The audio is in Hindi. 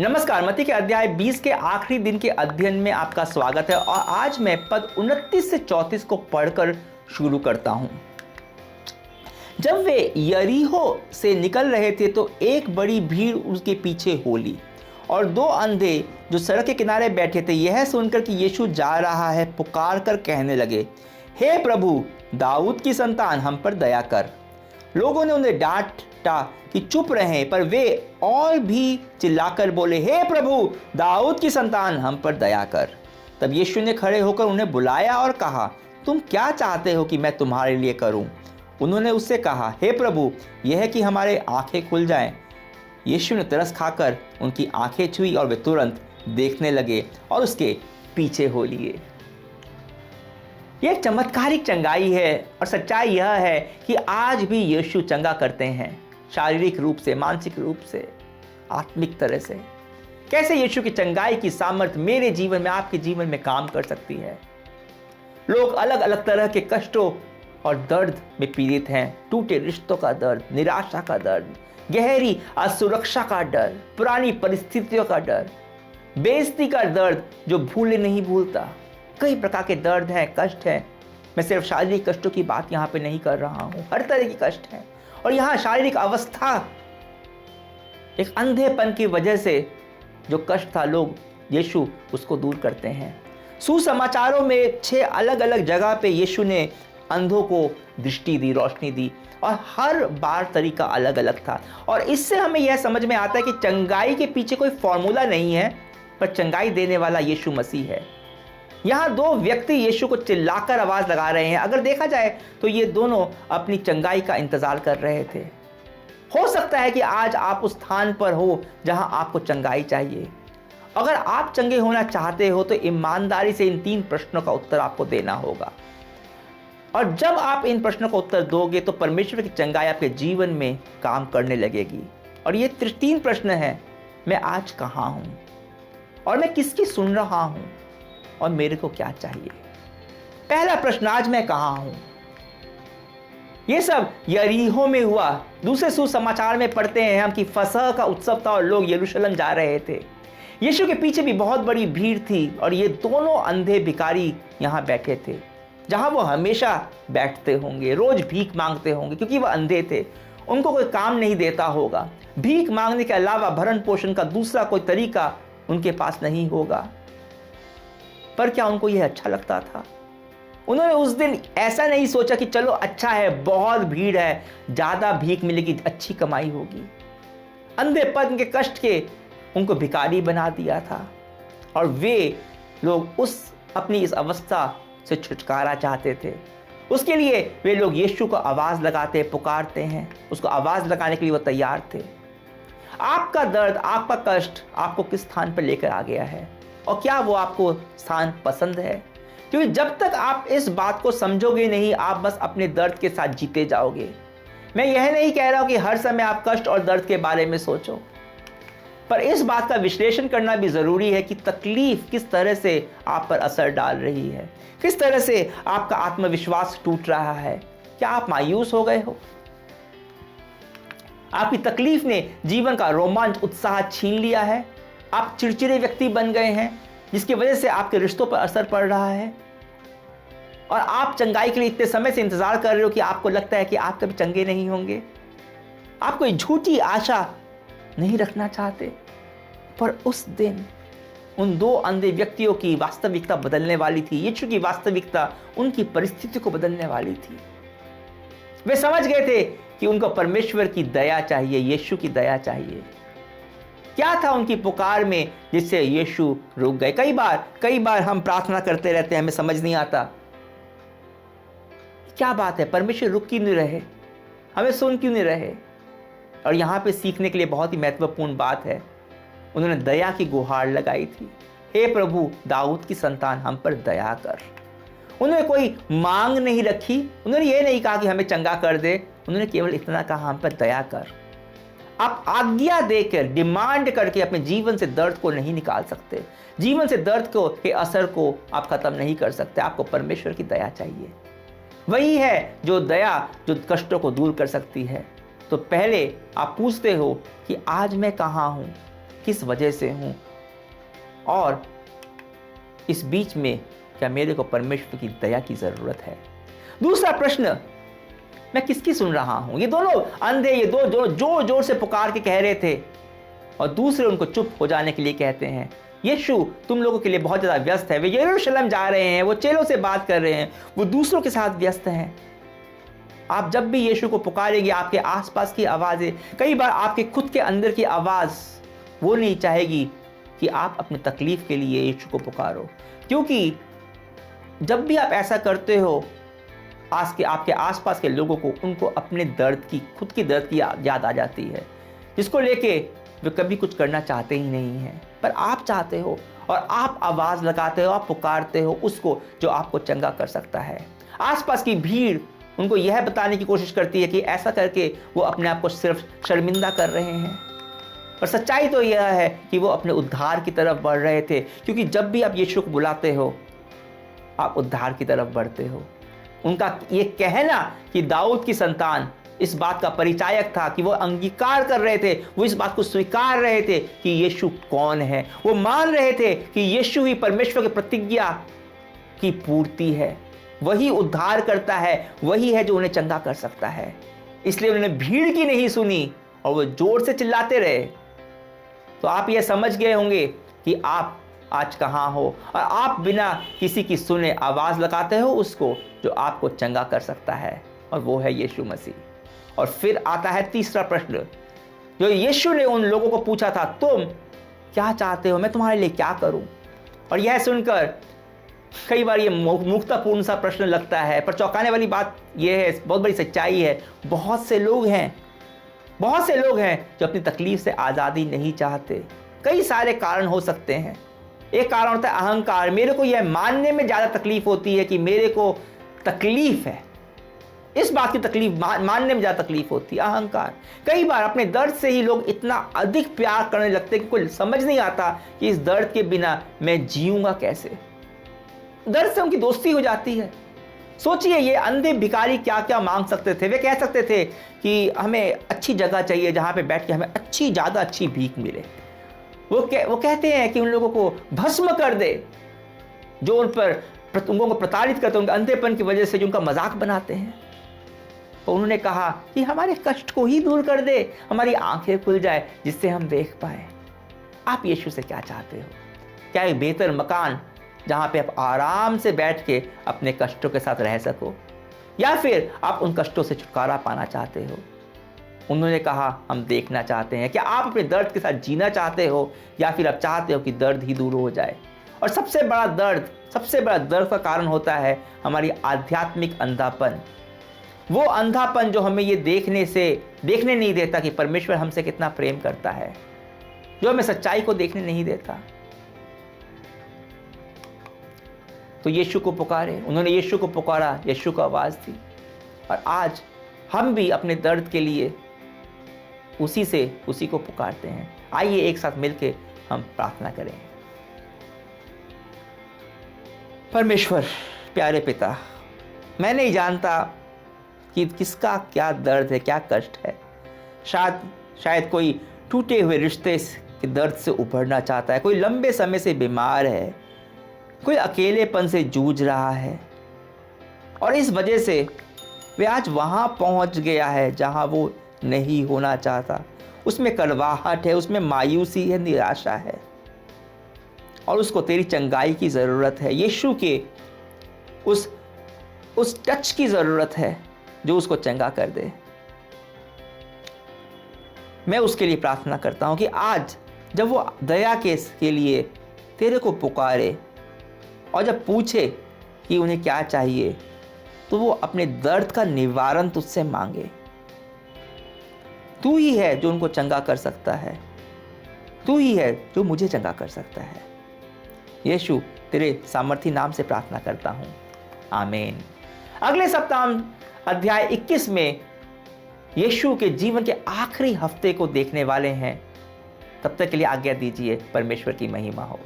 नमस्कार। मत्ती के अध्याय 20 के आखिरी दिन के अध्ययन में आपका स्वागत है और आज मैं पद 29 से 34 को पढ़कर शुरू करता हूं। जब वे यरीहो से निकल रहे थे तो एक बड़ी भीड़ उसके पीछे हो ली और दो अंधे जो सड़क के किनारे बैठे थे यह सुनकर कि यीशु जा रहा है पुकार कर कहने लगे, हे प्रभु, दाऊद की संतान, हम पर दया कर। लोगों ने उन्हें डांटा कि चुप रहें, पर वे और भी चिल्लाकर बोले, हे प्रभु, दाऊद की संतान, हम पर दया कर। तब यीशु ने खड़े होकर उन्हें बुलाया और कहा, तुम क्या चाहते हो कि मैं तुम्हारे लिए करूं? उन्होंने उससे कहा, हे प्रभु, यह है कि हमारे आंखें खुल जाएं। यीशु ने तरस खाकर उनकी आंखें छुई और वे तुरंत देखने लगे और उसके पीछे हो लिए। यह एक चमत्कारिक चंगाई है और सच्चाई यह है कि आज भी यीशु चंगा करते हैं, शारीरिक रूप से, मानसिक रूप से, आत्मिक तरह से। कैसे यीशु की चंगाई की सामर्थ्य मेरे जीवन में, आपके जीवन में काम कर सकती है। लोग अलग अलग तरह के कष्टों और दर्द में पीड़ित हैं। टूटे रिश्तों का दर्द, निराशा का दर्द, गहरी असुरक्षा का डर, पुरानी परिस्थितियों का डर, बेइज्जती का दर्द जो भूले नहीं भूलता। कई प्रकार के दर्द हैं, कष्ट हैं। मैं सिर्फ शारीरिक कष्टों की बात यहाँ पे नहीं कर रहा हूँ, हर तरह की कष्ट हैं। और यहाँ शारीरिक अवस्था, एक अंधेपन की वजह से जो कष्ट था, लोग यीशु उसको दूर करते हैं। सुसमाचारों में 6 अलग अलग जगह पे यीशु ने अंधों को दृष्टि दी, रोशनी दी और हर बार तरीका अलग अलग था। और इससे हमें यह समझ में आता है कि चंगाई के पीछे कोई फॉर्मूला नहीं है, पर चंगाई देने वाला यीशु मसीह है। यहाँ 2 व्यक्ति यीशु को चिल्लाकर आवाज लगा रहे हैं। अगर देखा जाए तो ये दोनों अपनी चंगाई का इंतजार कर रहे थे। हो सकता है कि आज आप उस स्थान पर हो जहां आपको चंगाई चाहिए। अगर आप चंगे होना चाहते हो तो ईमानदारी से इन 3 प्रश्नों का उत्तर आपको देना होगा। और जब आप इन प्रश्नों का उत्तर दोगे तो परमेश्वर की चंगाई आपके जीवन में काम करने लगेगी। और ये 3 प्रश्न है, मैं आज कहाँ हूं और मैं किसकी सुन रहा हूं और मेरे को क्या चाहिए। पहला प्रश्न, आज मैं कहां हूं। यह सब यरीहो में हुआ। दूसरे सुसमाचार में पढ़ते हैं हम कि फसह का उत्सव था और लोग यरूशलेम जा रहे थे। यीशु के पीछे भी बहुत बड़ी भीड़ थी और ये दोनों अंधे भिखारी यहां बैठे थे, जहां वो हमेशा बैठते होंगे, रोज भीख मांगते होंगे, क्योंकि वो अंधे थे। उनको कोई काम नहीं देता होगा। भीख मांगने के अलावा भरण पोषण का दूसरा कोई तरीका उनके पास नहीं होगा। पर क्या उनको यह अच्छा लगता था? उन्होंने उस दिन ऐसा नहीं सोचा कि चलो अच्छा है, बहुत भीड़ है, ज्यादा भीख मिलेगी, अच्छी कमाई होगी। अंधेपन के कष्ट के उनको भिखारी बना दिया था और वे लोग अपनी इस अवस्था से छुटकारा चाहते थे। उसके लिए वे लोग यीशु को आवाज लगाते, पुकारते हैं। उसको आवाज लगाने के लिए वो तैयार थे। आपका दर्द, आपका कष्ट आपको किस स्थान पर लेकर आ गया है और क्या वो आपको स्थान पसंद है? क्योंकि जब तक आप इस बात को समझोगे नहीं, आप बस अपने दर्द के साथ जीते जाओगे। मैं यह नहीं कह रहा हूं कि हर समय आप कष्ट और दर्द के बारे में सोचो, पर इस बात का विश्लेषण करना भी जरूरी है कि तकलीफ किस तरह से आप पर असर डाल रही है, किस तरह से आपका आत्मविश्वास टूट रहा है। क्या आप मायूस हो गए हो? आपकी तकलीफ ने जीवन का रोमांच, उत्साह छीन लिया है? आप चिड़चिड़े व्यक्ति बन गए हैं जिसकी वजह से आपके रिश्तों पर असर पड़ रहा है और आप चंगाई के लिए इतने समय से इंतजार कर रहे हो कि आपको लगता है कि आप कभी चंगे नहीं होंगे। आप कोई झूठी आशा नहीं रखना चाहते, पर उस दिन उन 2 अंधे व्यक्तियों की वास्तविकता बदलने वाली थी। यीशु की वास्तविकता उनकी परिस्थिति को बदलने वाली थी। वे समझ गए थे कि उनको परमेश्वर की दया चाहिए, यीशु की दया चाहिए। क्या था उनकी पुकार में जिससे यीशु रुक गए? कई बार हम प्रार्थना करते रहते हैं, हमें समझ नहीं आता क्या बात है, परमेश्वर रुक क्यों नहीं रहे, हमें सुन क्यों नहीं रहे। और यहाँ पे सीखने के लिए बहुत ही महत्वपूर्ण बात है। उन्होंने दया की गुहार लगाई थी, हे प्रभु, दाऊद की संतान, हम पर दया कर। उन्होंने कोई मांग नहीं रखी। उन्होंने ये नहीं कहा कि हमें चंगा कर दे। उन्होंने केवल इतना कहा, हम पर दया कर। आप आज्ञा देकर, डिमांड करके अपने जीवन से दर्द को नहीं निकाल सकते। जीवन से दर्द के असर को आप खत्म नहीं कर सकते। आपको परमेश्वर की दया चाहिए। वही है जो दया, जो कष्टों को दूर कर सकती है। तो पहले आप पूछते हो कि आज मैं कहाँ हूँ किस वजह से हूँ, और इस बीच में क्या मेरे को परमेश्वर की दया की ज़रूरत है। दूसरा प्रश्न, मैं किसकी सुन रहा हूँ। ये दोनों अंधे, ये दो जोर जोर से पुकार के कह रहे थे और दूसरे उनको चुप हो जाने के लिए कहते हैं, यीशु तुम लोगों के लिए बहुत ज़्यादा व्यस्त है। वे यरूशलेम जा रहे हैं, वो चेलों से बात कर रहे हैं, वो दूसरों के साथ व्यस्त हैं। आप जब भी यीशु को पुकारेंगे, आपके आसपास की आवाज़ें, कई बार आपके खुद के अंदर की आवाज़ वो नहीं चाहेगी कि आप अपने तकलीफ के लिए यीशु को पुकारो, क्योंकि जब भी आप ऐसा करते हो, आपके आसपास के लोगों को, उनको अपने दर्द की, खुद की दर्द की याद आ जाती है, जिसको लेके वे कभी कुछ करना चाहते ही नहीं हैं। पर आप चाहते हो और आप आवाज़ लगाते हो, आप पुकारते हो उसको जो आपको चंगा कर सकता है। आसपास की भीड़ उनको यह बताने की कोशिश करती है कि ऐसा करके वो अपने आप को सिर्फ शर्मिंदा कर रहे हैं, पर सच्चाई तो यह है कि वो अपने उद्धार की तरफ बढ़ रहे थे, क्योंकि जब भी आप यीशु को बुलाते हो, आप उद्धार की तरफ बढ़ते हो। उनका ये कहना कि दाऊद की संतान इस बात का परिचायक था कि वो अंगीकार कर रहे थे, वो इस बात को स्वीकार रहे थे कि यीशु कौन है। वो मान रहे थे कि यीशु ही परमेश्वर की प्रतिज्ञा की पूर्ति है, वही उद्धार करता है, वही है जो उन्हें चंगा कर सकता है। इसलिए उन्होंने भीड़ की नहीं सुनी और वो जोर से चिल्लाते रहे। तो आप ये समझ गए होंगे कि आप आज कहाँ हो, और आप बिना किसी की सुने आवाज़ लगाते हो उसको जो आपको चंगा कर सकता है, और वो है यीशु मसीह। और फिर आता है तीसरा प्रश्न जो यीशु ने उन लोगों को पूछा था, तुम क्या चाहते हो, मैं तुम्हारे लिए क्या करूं। और यह सुनकर कई बार ये मूर्खतापूर्ण सा प्रश्न लगता है, पर चौंकाने वाली बात यह है, बहुत बड़ी सच्चाई है, बहुत से लोग हैं जो अपनी तकलीफ से आज़ादी नहीं चाहते। कई सारे कारण हो सकते हैं। एक कारण होता है अहंकार, मेरे को यह मानने में ज़्यादा तकलीफ होती है कि मेरे को तकलीफ है, इस बात की तकलीफ मानने में ज़्यादा तकलीफ होती है, अहंकार। कई बार अपने दर्द से ही लोग इतना अधिक प्यार करने लगते हैं कि कोई समझ नहीं आता कि इस दर्द के बिना मैं जीऊँगा कैसे। दर्द से उनकी दोस्ती हो जाती है। सोचिए, ये अंधे भिखारी क्या क्या मांग सकते थे। वे कह सकते थे कि हमें अच्छी जगह चाहिए जहाँ पे बैठ के हमें ज़्यादा अच्छी भीख मिले। वो कहते हैं कि उन लोगों को भस्म कर दे जो उनको प्रताड़ित करते हैं, उनके अंधेपन की वजह से जो उनका मजाक बनाते हैं। तो उन्होंने कहा कि हमारे कष्ट को ही दूर कर दे, हमारी आंखें खुल जाए जिससे हम देख पाए। आप यीशु से क्या चाहते हो? क्या एक बेहतर मकान जहाँ पे आप आराम से बैठ के अपने कष्टों के साथ रह सको, या फिर आप उन कष्टों से छुटकारा पाना चाहते हो? उन्होंने कहा हम देखना चाहते हैं। क्या आप अपने दर्द के साथ जीना चाहते हो, या फिर आप चाहते हो कि दर्द ही दूर हो जाए? और सबसे बड़ा दर्द का कारण होता है हमारी आध्यात्मिक अंधापन। वो अंधापन जो हमें ये देखने नहीं देता कि परमेश्वर हमसे कितना प्रेम करता है, जो हमें सच्चाई को देखने नहीं देता। तो यीशु को पुकारे, उन्होंने यीशु को पुकारा, यीशु को आवाज़ दी। और आज हम भी अपने दर्द के लिए उसी को पुकारते हैं। आइए एक साथ मिलके हम प्रार्थना करें। परमेश्वर, प्यारे पिता, मैं नहीं जानता कि किसका क्या दर्द है, क्या कष्ट है। शायद कोई टूटे हुए रिश्ते के दर्द से उभरना चाहता है, कोई लंबे समय से बीमार है, कोई अकेलेपन से जूझ रहा है, और इस वजह से वे आज वहाँ पहुँच गया है जहाँ वो नहीं होना चाहता। उसमें कड़वाहट है, उसमें मायूसी है, निराशा है, और उसको तेरी चंगाई की ज़रूरत है। यीशु के उस टच की ज़रूरत है जो उसको चंगा कर दे। मैं उसके लिए प्रार्थना करता हूँ कि आज जब वो दया के लिए तेरे को पुकारे और जब पूछे कि उन्हें क्या चाहिए, तो वो अपने दर्द का निवारण तुझसे मांगे। तू ही है जो उनको चंगा कर सकता है, तू ही है जो मुझे चंगा कर सकता है। यीशु, तेरे सामर्थी नाम से प्रार्थना करता हूँ, आमीन। अगले सप्ताह हम अध्याय 21 में यीशु के जीवन के आखिरी हफ्ते को देखने वाले हैं। तब तक के लिए आज्ञा दीजिए। परमेश्वर की महिमा हो।